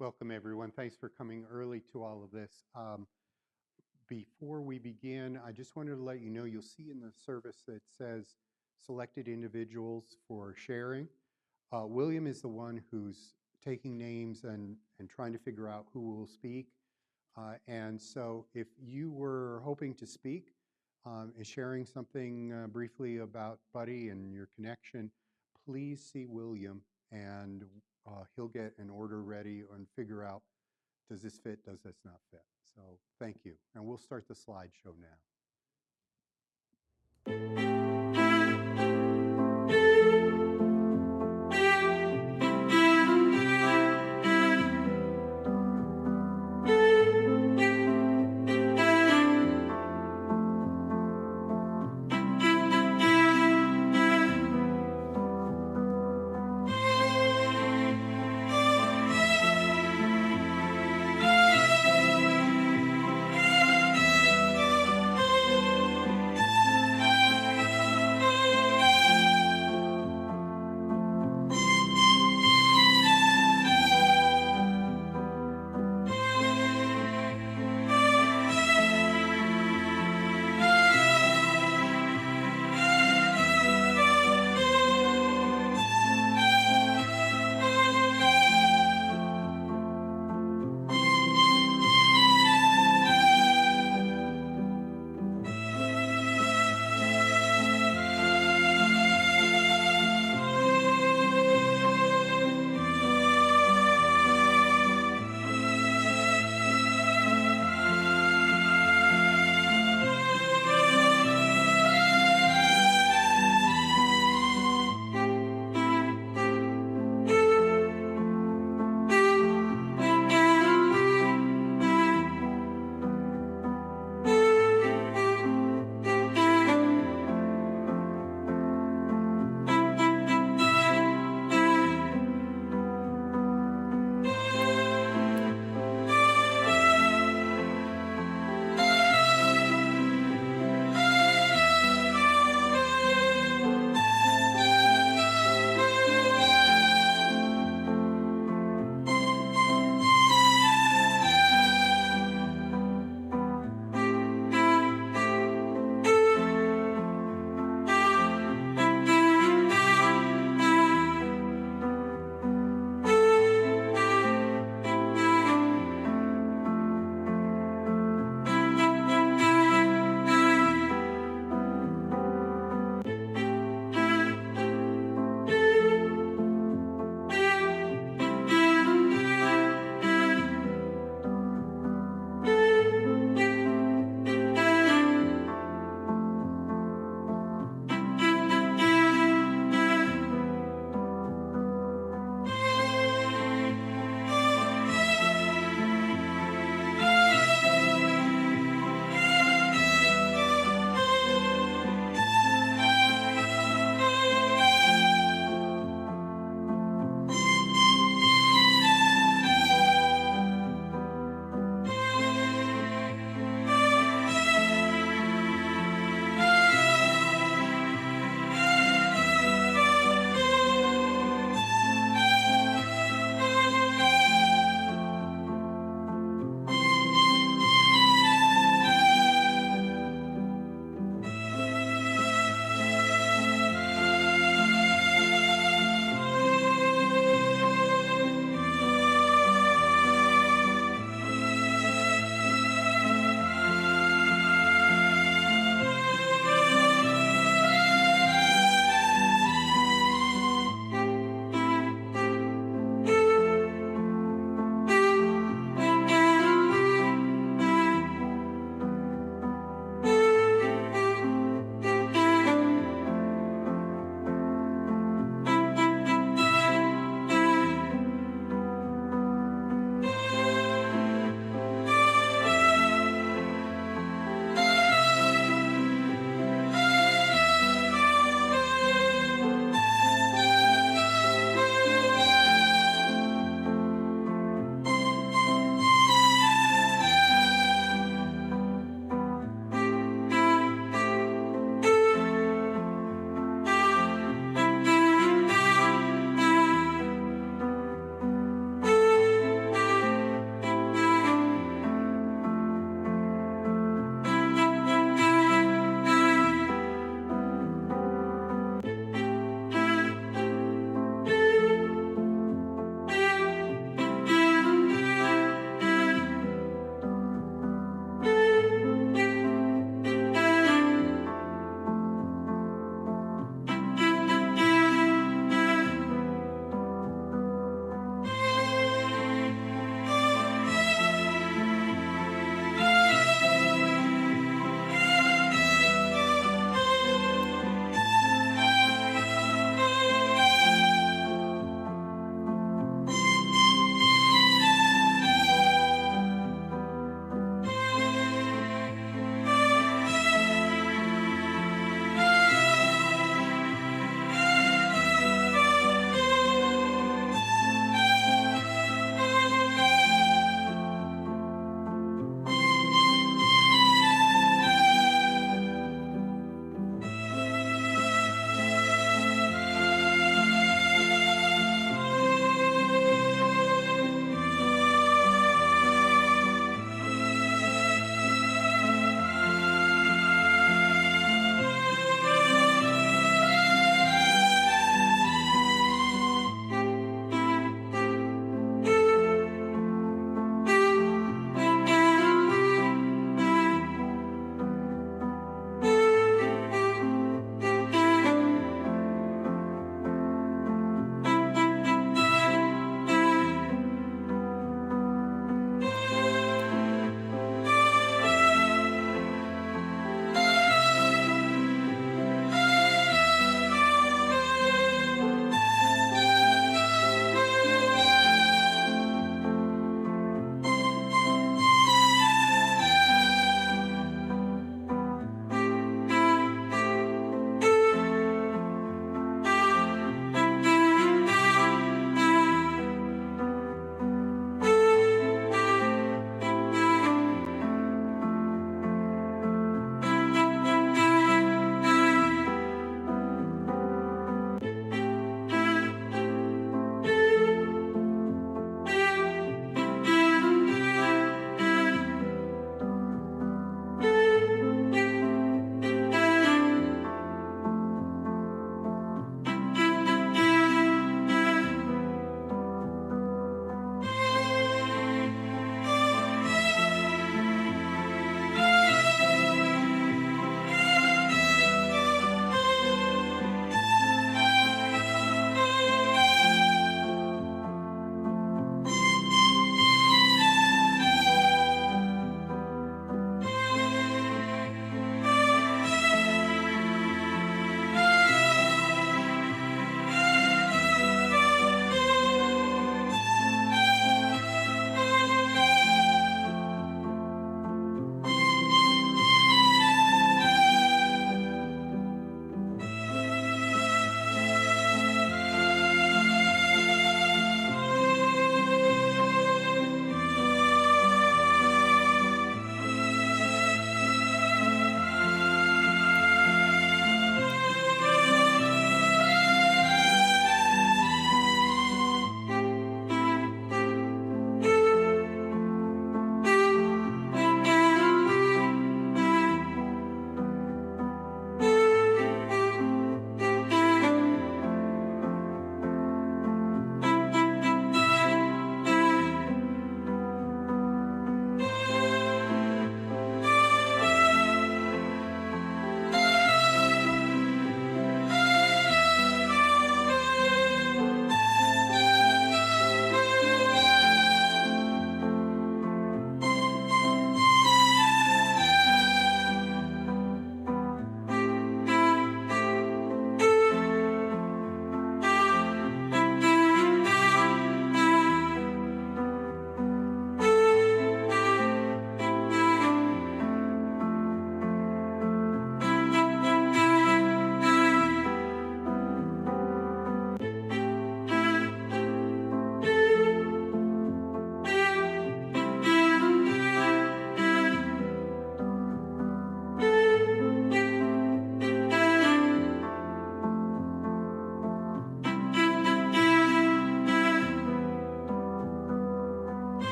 Welcome, everyone. Thanks for coming early to all of this. Before we begin, I just wanted to let you know you'll see in the service that says selected individuals for sharing. William is the one who's taking names and trying to figure out who will speak. And so if you were hoping to speak and sharing something briefly about Buddy and your connection, please see William and he'll get an order ready and figure out, does this fit, does this not fit? So thank you. And we'll start the slideshow now.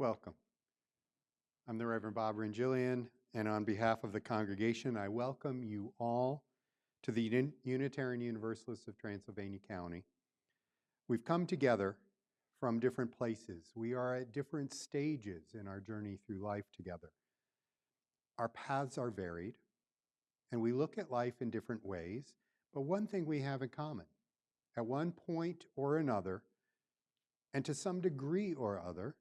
Welcome. I'm the Reverend Bob Rangillian, and on behalf of the congregation, I welcome you all to the Unitarian Universalists of Transylvania County. We've come together from different places. We are at different stages in our journey through life together. Our paths are varied, and we look at life in different ways, but one thing we have in common. At one point or another, and to some degree or other,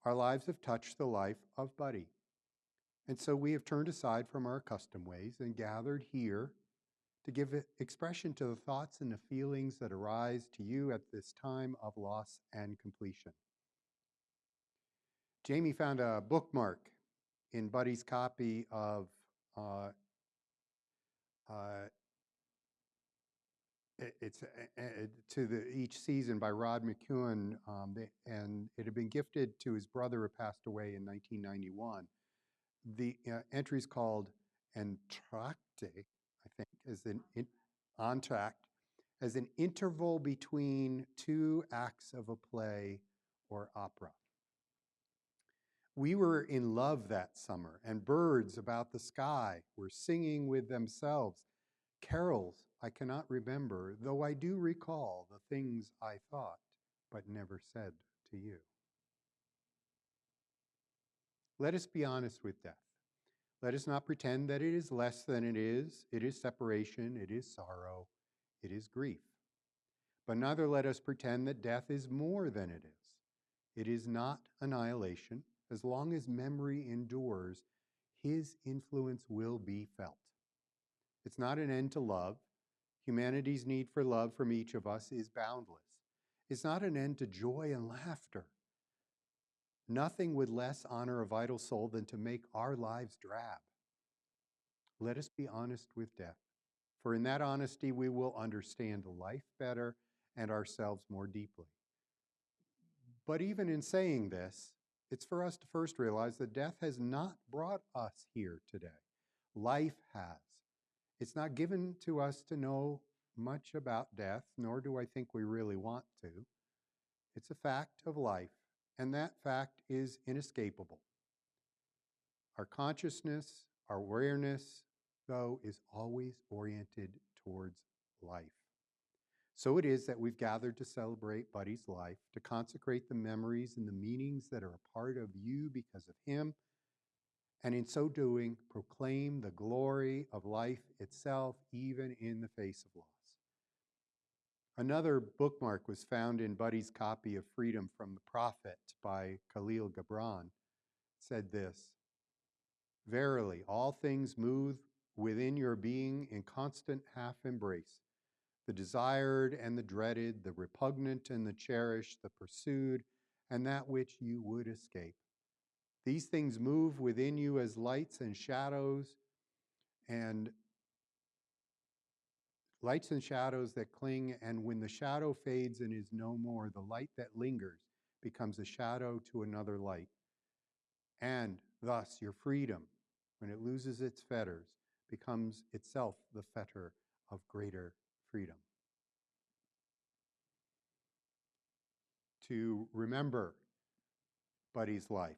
our lives have touched the life of Buddy. And so we have turned aside from our accustomed ways and gathered here to give expression to the thoughts and the feelings that arise to you at this time of loss and completion. Jamie found a bookmark in Buddy's copy of it's to the Each Season by Rod McEwen, and it had been gifted to his brother who passed away in 1991. The entry is called Entr'acte, I think, as an entr'acte, as an interval between two acts of a play or opera. We were in love that summer, and birds about the sky were singing with themselves. Carols I cannot remember, though I do recall the things I thought but never said to you. Let us be honest with death. Let us not pretend that it is less than it is. It is separation, it is sorrow, it is grief. But neither let us pretend that death is more than it is. It is not annihilation. As long as memory endures, his influence will be felt. It's not an end to love. Humanity's need for love from each of us is boundless. It's not an end to joy and laughter. Nothing would less honor a vital soul than to make our lives drab. Let us be honest with death, for in that honesty we will understand life better and ourselves more deeply. But even in saying this, it's for us to first realize that death has not brought us here today. Life has. It's not given to us to know much about death, nor do I think we really want to. It's a fact of life, and that fact is inescapable. Our consciousness, our awareness, though, is always oriented towards life. So it is that we've gathered to celebrate Buddy's life, to consecrate the memories and the meanings that are a part of you because of him, and in so doing, proclaim the glory of life itself, even in the face of loss. Another bookmark was found in Buddy's copy of Freedom from the Prophet by Khalil Gibran. It said this: "Verily, all things move within your being in constant half embrace. The desired and the dreaded, the repugnant and the cherished, the pursued, and that which you would escape. These things move within you as lights and shadows that cling, and when the shadow fades and is no more, the light that lingers becomes a shadow to another light. And thus your freedom, when it loses its fetters, becomes itself the fetter of greater freedom." To remember Buddy's life.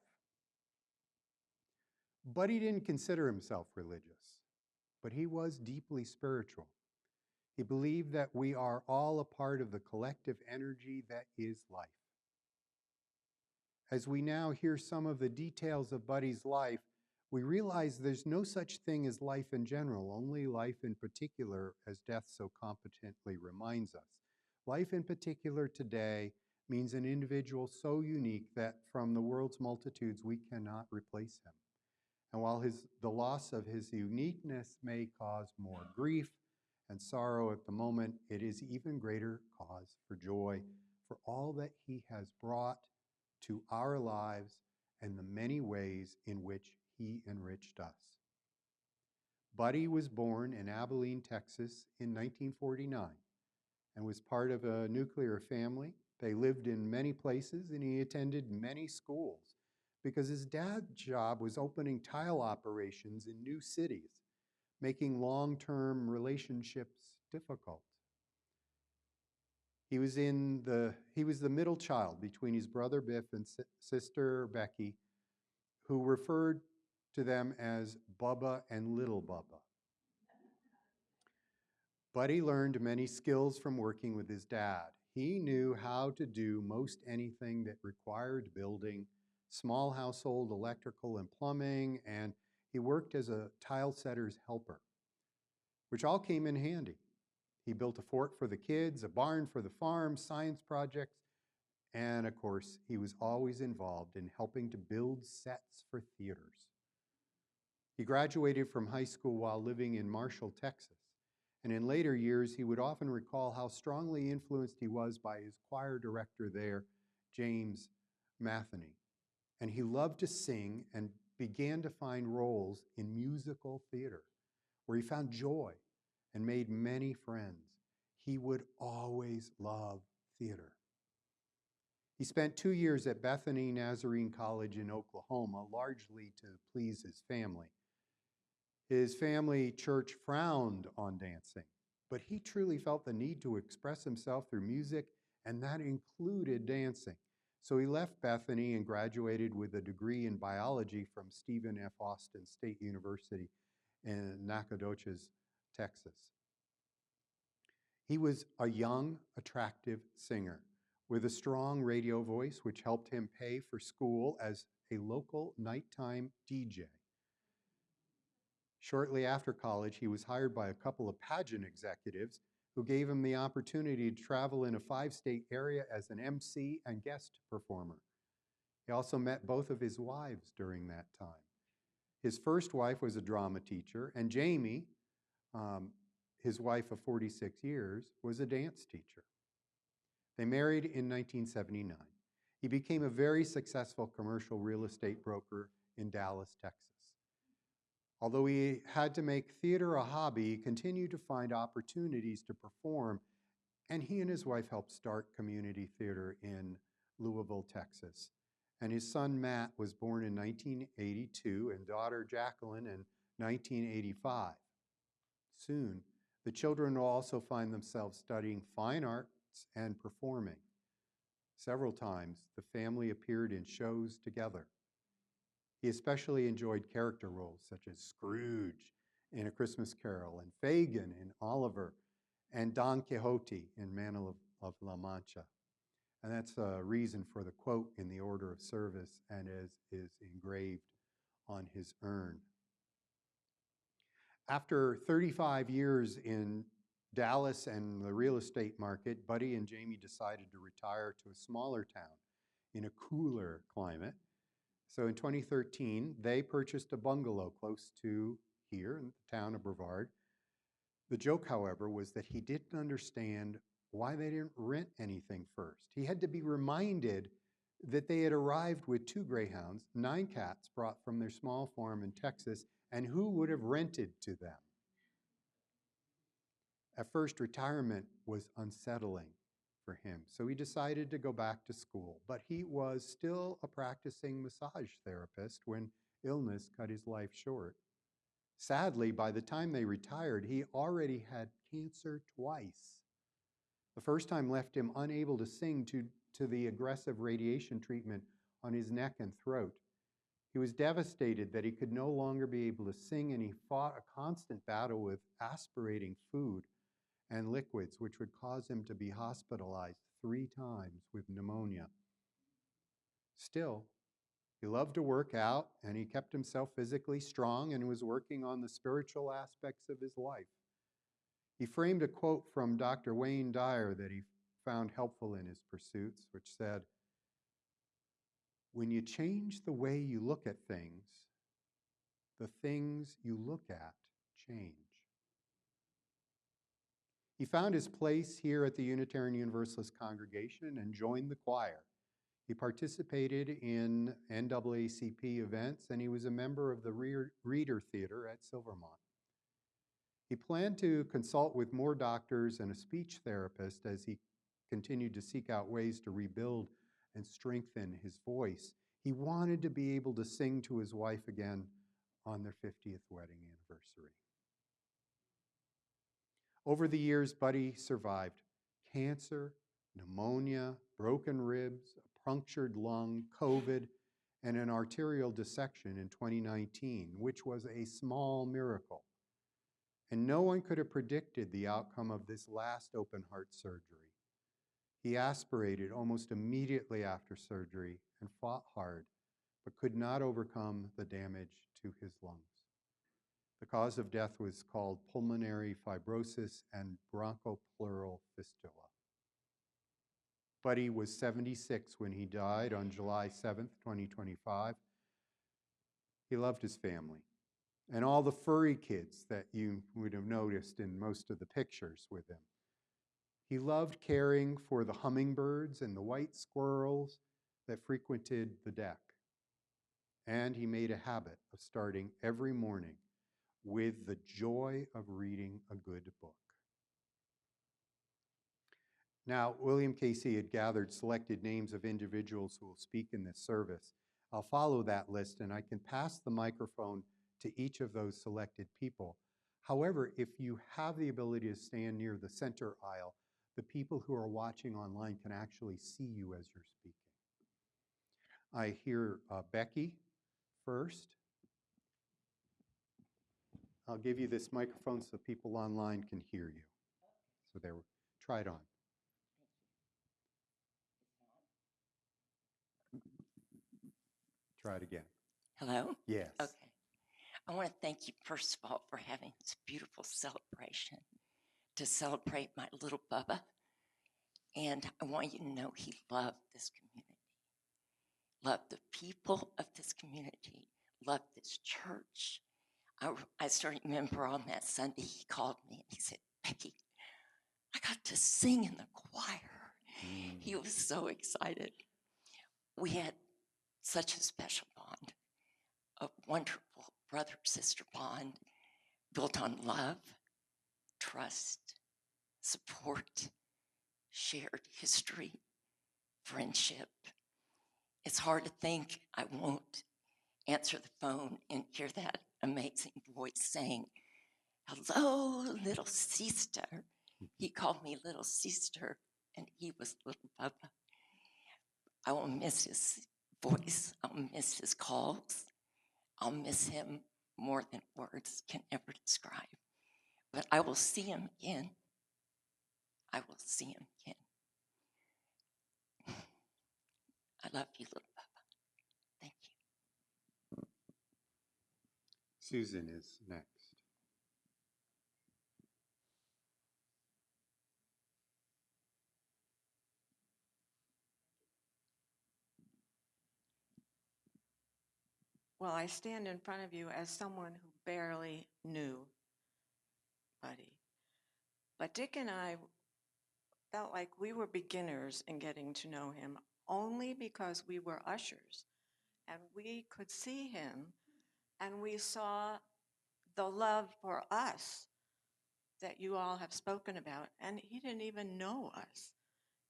Buddy didn't consider himself religious, but he was deeply spiritual. He believed that we are all a part of the collective energy that is life. As we now hear some of the details of Buddy's life, we realize there's no such thing as life in general, only life in particular, as death so competently reminds us. Life in particular today means an individual so unique that from the world's multitudes we cannot replace him. And while the loss of his uniqueness may cause more grief and sorrow at the moment, it is even greater cause for joy for all that he has brought to our lives and the many ways in which he enriched us. Buddy was born in Abilene, Texas in 1949 and was part of a nuclear family. They lived in many places and he attended many schools because his dad's job was opening tile operations in new cities, making long-term relationships difficult. He was the middle child between his brother Biff and sister Becky, who referred to them as Bubba and Little Bubba. Buddy learned many skills from working with his dad. He knew how to do most anything that required building, small household electrical and plumbing, and he worked as a tile setter's helper, which all came in handy. He built a fort for the kids, a barn for the farm, science projects, and of course, he was always involved in helping to build sets for theaters. He graduated from high school while living in Marshall, Texas. And in later years, he would often recall how strongly influenced he was by his choir director there, James Matheny. And he loved to sing and began to find roles in musical theater, where he found joy and made many friends. He would always love theater. He spent 2 years at Bethany Nazarene College in Oklahoma, largely to please his family. His family church frowned on dancing, but he truly felt the need to express himself through music, and that included dancing. So he left Bethany and graduated with a degree in biology from Stephen F. Austin State University in Nacogdoches, Texas. He was a young, attractive singer with a strong radio voice, which helped him pay for school as a local nighttime DJ. Shortly after college, he was hired by a couple of pageant executives who gave him the opportunity to travel in a 5-state area as an MC and guest performer. He also met both of his wives during that time. His first wife was a drama teacher, and Jamie, his wife of 46 years, was a dance teacher. They married in 1979. He became a very successful commercial real estate broker in Dallas, Texas. Although he had to make theater a hobby, he continued to find opportunities to perform, and he and his wife helped start community theater in Louisville, Texas. And his son Matt was born in 1982 and daughter Jacqueline in 1985. Soon, the children will also find themselves studying fine arts and performing. Several times, the family appeared in shows together. He especially enjoyed character roles such as Scrooge in A Christmas Carol, and Fagin in Oliver, and Don Quixote in Man of La Mancha. And that's a reason for the quote in the order of service and is engraved on his urn. After 35 years in Dallas and the real estate market, Buddy and Jamie decided to retire to a smaller town in a cooler climate. So in 2013, they purchased a bungalow close to here in the town of Brevard. The joke, however, was that he didn't understand why they didn't rent anything first. He had to be reminded that they had arrived with 2 greyhounds, 9 cats brought from their small farm in Texas, and who would have rented to them? At first, retirement was unsettling for him, so he decided to go back to school. But he was still a practicing massage therapist when illness cut his life short. Sadly, by the time they retired, he already had cancer twice. The first time left him unable to sing to the aggressive radiation treatment on his neck and throat. He was devastated that he could no longer be able to sing, and he fought a constant battle with aspirating food and liquids, which would cause him to be hospitalized 3 times with pneumonia. Still, he loved to work out, and he kept himself physically strong and was working on the spiritual aspects of his life. He framed a quote from Dr. Wayne Dyer that he found helpful in his pursuits, which said, "When you change the way you look at things, the things you look at change." He found his place here at the Unitarian Universalist congregation and joined the choir. He participated in NAACP events, and he was a member of the Reader Theater at Silvermont. He planned to consult with more doctors and a speech therapist as he continued to seek out ways to rebuild and strengthen his voice. He wanted to be able to sing to his wife again on their 50th wedding anniversary. Over the years, Buddy survived cancer, pneumonia, broken ribs, a punctured lung, COVID, and an arterial dissection in 2019, which was a small miracle. And no one could have predicted the outcome of this last open heart surgery. He aspirated almost immediately after surgery and fought hard, but could not overcome the damage to his lungs. The cause of death was called pulmonary fibrosis and bronchopleural fistula. Buddy was 76 when he died on July 7th, 2025. He loved his family and all the furry kids that you would have noticed in most of the pictures with him. He loved caring for the hummingbirds and the white squirrels that frequented the deck. And he made a habit of starting every morning with the joy of reading a good book. Now, William Casey had gathered selected names of individuals who will speak in this service. I'll follow that list, and I can pass the microphone to each of those selected people. However, if you have the ability to stand near the center aisle, the people who are watching online can actually see you as you're speaking. I hear Becky first. I'll give you this microphone so people online can hear you. So there, try it on. Try it again. Hello? Yes. Okay. I want to thank you, first of all, for having this beautiful celebration to celebrate my little Bubba. And I want you to know he loved this community, loved the people of this community, loved this church. I still remember on that Sunday he called me and he said, Becky, I got to sing in the choir. He was so excited. We had such a special bond, a wonderful brother-sister bond built on love, trust, support, shared history, friendship. It's hard to think I won't answer the phone and hear that amazing voice saying, hello, little sister. He called me little sister, and he was little Bubba. I will miss his voice. I'll miss his calls. I'll miss him more than words can ever describe. But I will see him again. I will see him again. I love you, little Bubba. Thank you. Susan is next. Well, I stand in front of you as someone who barely knew Buddy. But Dick and I felt like we were beginners in getting to know him only because we were ushers. And we could see him, and we saw the love for us that you all have spoken about. And he didn't even know us,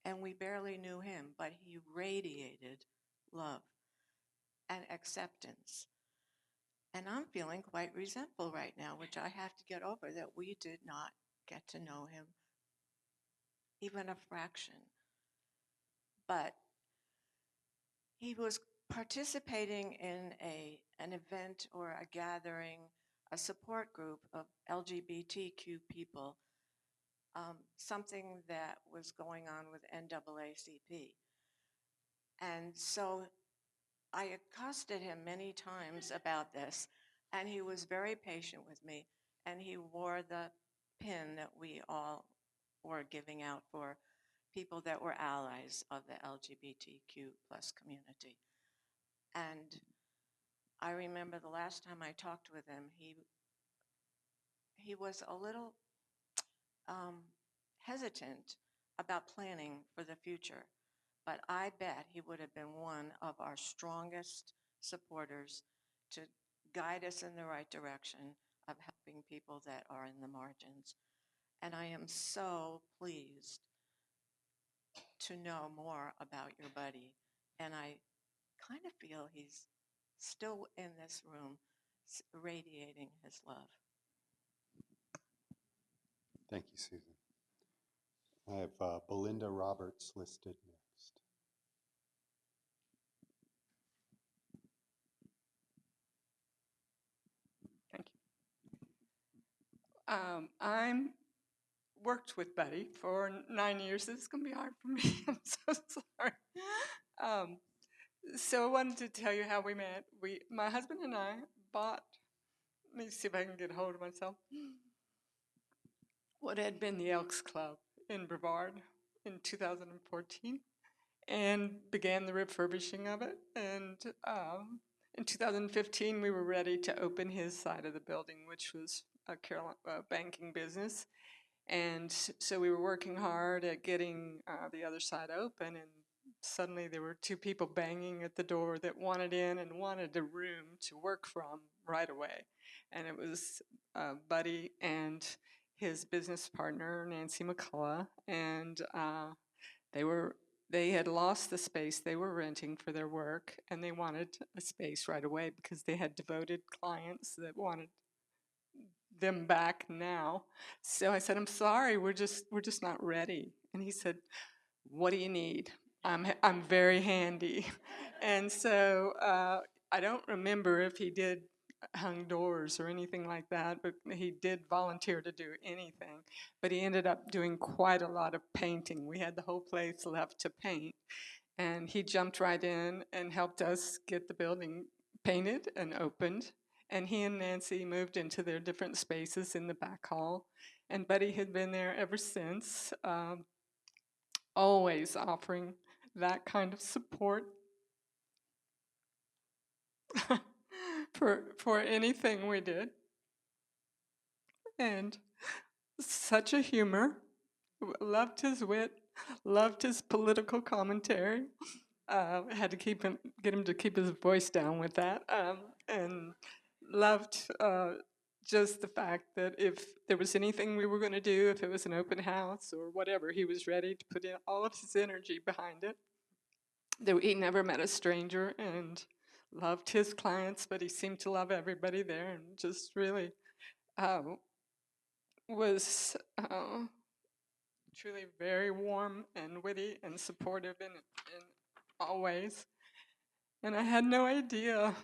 and we barely knew him, but he radiated love and acceptance. And I'm feeling quite resentful right now, which I have to get over, that we did not get to know him even a fraction. But he was participating in an event or a gathering, a support group of LGBTQ people, something that was going on with NAACP. And so I accosted him many times about this, and he was very patient with me, and he wore the pin that we all were giving out for people that were allies of the LGBTQ plus community. And I remember the last time I talked with him, he was a little hesitant about planning for the future. But I bet he would have been one of our strongest supporters to guide us in the right direction of helping people that are in the margins. And I am so pleased to know more about your buddy. And I kind of feel he's still in this room radiating his love. Thank you, Susan. I have Belinda Roberts listed next. Thank you. I'm worked with Betty for 9 years. This is going to be hard for me. I'm so sorry. Um, so I wanted to tell you how we met. My husband and I bought, let me see if I can get a hold of myself, what had been the Elks Club in Brevard in 2014 and began the refurbishing of it. And in 2015, we were ready to open his side of the building, which was a banking business. And so we were working hard at getting the other side open, and suddenly there were two people banging at the door that wanted in and wanted a room to work from right away. And it was Buddy and his business partner, Nancy McCullough, and they had lost the space they were renting for their work, and they wanted a space right away because they had devoted clients that wanted them back now. So I said, "I'm sorry, we're just not ready." And he said, "What do you need? I'm very handy." And so I don't remember if he did hung doors or anything like that, but he did volunteer to do anything. But he ended up doing quite a lot of painting. We had the whole place left to paint, and he jumped right in and helped us get the building painted and opened. And he and Nancy moved into their different spaces in the back hall. And Buddy had been there ever since, always offering that kind of support for anything we did. And such a humor, loved his wit, loved his political commentary. Had to get him to keep his voice down with that, and loved just the fact that if there was anything we were going to do, if it was an open house or whatever, he was ready to put in all of his energy behind it. He never met a stranger and loved his clients, but he seemed to love everybody there, and just really uh, was truly very warm and witty and supportive in all ways. And I had no idea.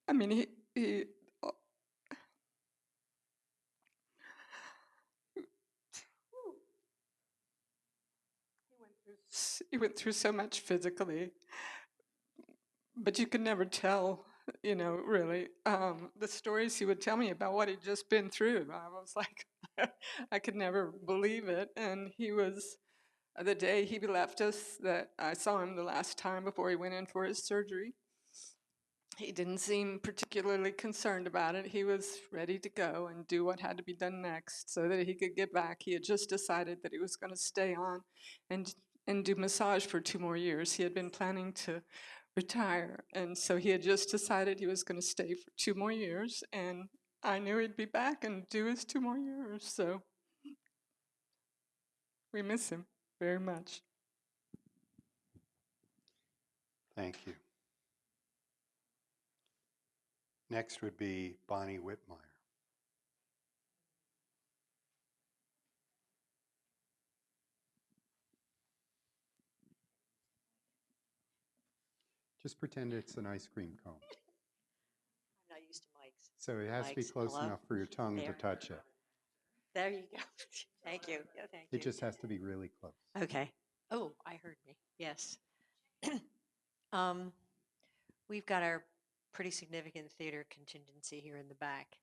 I mean, he he went through so much physically, but you could never tell, really. The stories he would tell me about what he'd just been through, I was like, I could never believe it. And he was, the day he left us, that I saw him the last time before he went in for his surgery, he didn't seem particularly concerned about it. He was ready to go and do what had to be done next so that he could get back. He had just decided that he was going to stay on and do massage for 2 more years. He had been planning to retire, and so he had just decided he was going to stay for 2 more years, and I knew he'd be back and do his 2 more years, so we miss him very much. Thank you. Next would be Bonnie Whitmire. Just pretend it's an ice cream cone. I'm not used to mics. So it has to be Mics, close hello? enough for your tongue to There. touch it. There you go. Thank you. Yeah, thank you. It just has to be really close. Okay. Oh, I heard me. Yes. um, we've got our pretty significant theater contingency here in the back.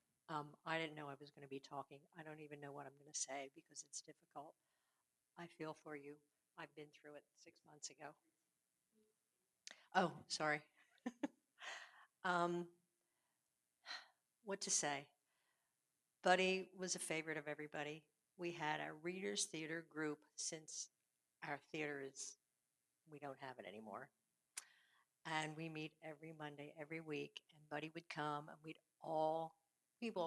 I didn't know I was going to be talking. I don't even know what I'm going to say because it's difficult. I feel for you. I've been through it 6 months ago. Oh, sorry. um, what to say? Buddy was a favorite of everybody. We had a readers theater group since our theater is, we don't have it anymore. And we meet every Monday, every week, and Buddy would come, and we've all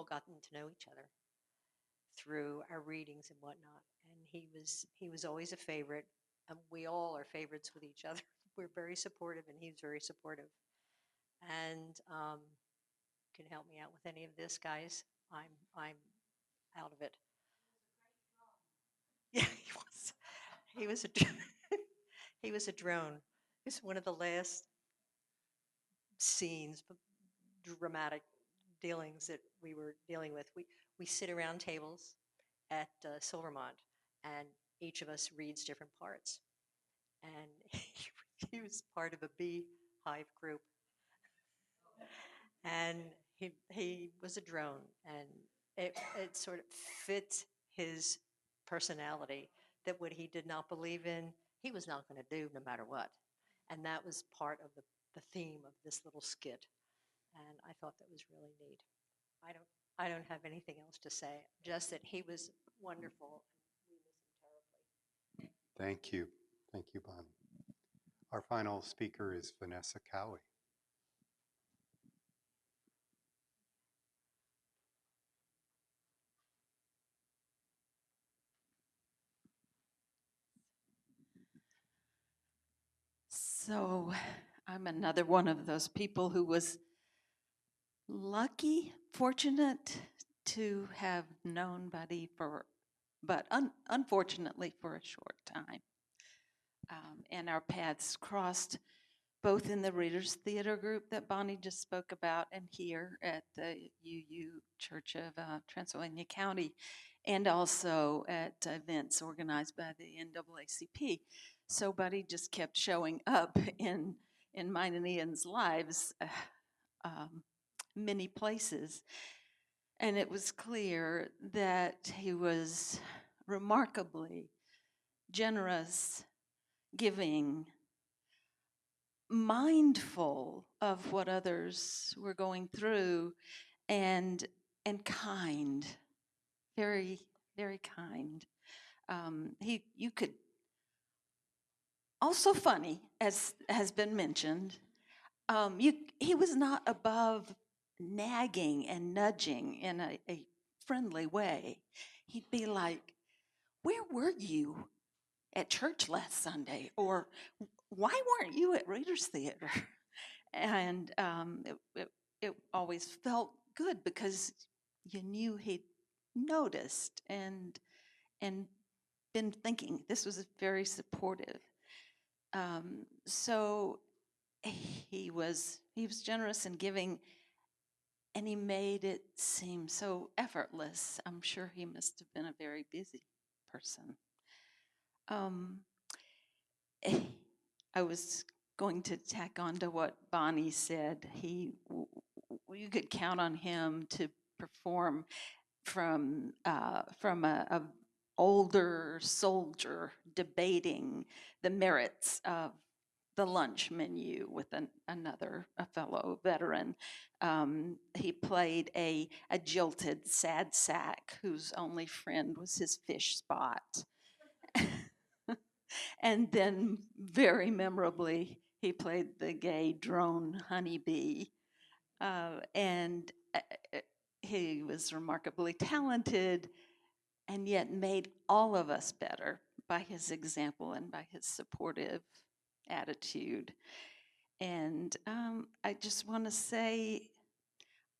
gotten to know each other through our readings and whatnot. And he was always a favorite, and we all are favorites with each other. We're very supportive, and he's very supportive. And can help me out with any of this, guys. I'm out of it. Yeah, he was a dr- he was a drone. It's one of the last scenes, dramatic dealings that we were dealing with. We sit around tables at Silvermont, and each of us reads different parts. And he was part of a beehive group, and he was a drone, and it sort of fit his personality that what he did not believe in, he was not going to do no matter what. And that was part of the theme of this little skit. And I thought that was really neat. I don't have anything else to say, just that he was wonderful. We miss him terribly. Thank you. Thank you, Bonnie. Our final speaker is Vanessa Cowie. So I'm another one of those people who was lucky, fortunate to have known Buddy but unfortunately for a short time. And our paths crossed both in the Readers Theater group that Bonnie just spoke about and here at the UU Church of Transylvania County, and also at events organized by the NAACP. So Buddy just kept showing up in mine and Ian's lives many places. And it was clear that he was remarkably generous, giving, mindful of what others were going through, and kind, very, very kind. You could also funny, as has been mentioned. He was not above nagging and nudging in a friendly way. He'd be like, "Where were you at church last Sunday?" Or, "Why weren't you at Readers Theater?" And it always felt good because you knew he'd noticed and been thinking. This was very supportive. So he was generous and giving, and he made it seem so effortless. I'm sure he must have been a very busy person. I was going to tack on to what Bonnie said. You could count on him to perform from a older soldier debating the merits of the lunch menu with a fellow veteran. He played a jilted sad sack whose only friend was his fish spot. And then, very memorably, he played the gay drone honeybee. And he was remarkably talented, and yet made all of us better by his example and by his supportive attitude. And I just want to say,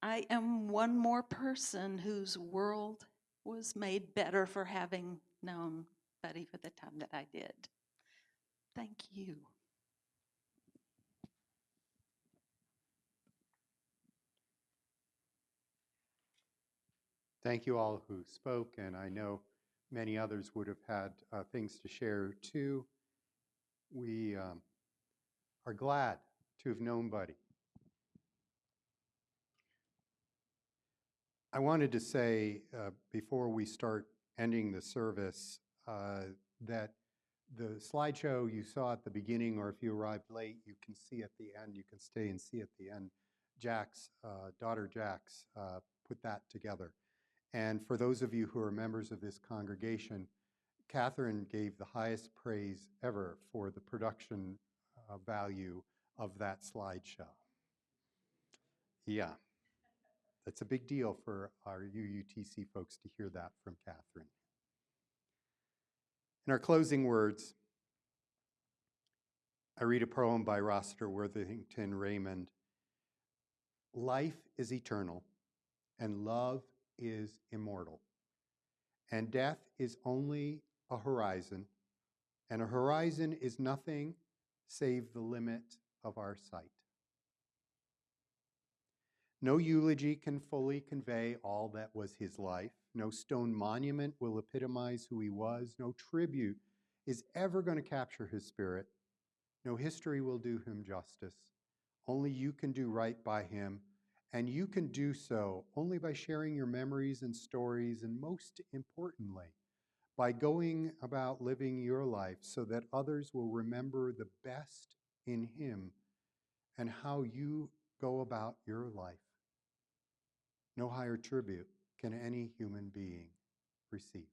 I am one more person whose world was made better for having known Buddy for the time that I did. Thank you. Thank you all who spoke, and I know many others would have had things to share too. We are glad to have known Buddy. I wanted to say before we start ending the service that the slideshow you saw at the beginning, or if you arrived late, you can see at the end, you can stay and see at the end. Jack's daughter Jax put that together. And for those of you who are members of this congregation, Catherine gave the highest praise ever for the production value of that slideshow. Yeah, that's a big deal for our UUTC folks to hear that from Catherine. In our closing words, I read a poem by Rossiter Worthington Raymond. Life is eternal, and love is immortal, and death is only a horizon, and a horizon is nothing save the limit of our sight. No eulogy can fully convey all that was his life. No stone monument will epitomize who he was. No tribute is ever going to capture his spirit. No history will do him justice. Only you can do right by him, and you can do so only by sharing your memories and stories, and most importantly, by going about living your life so that others will remember the best in him and how you go about your life. No higher tribute can any human being receive.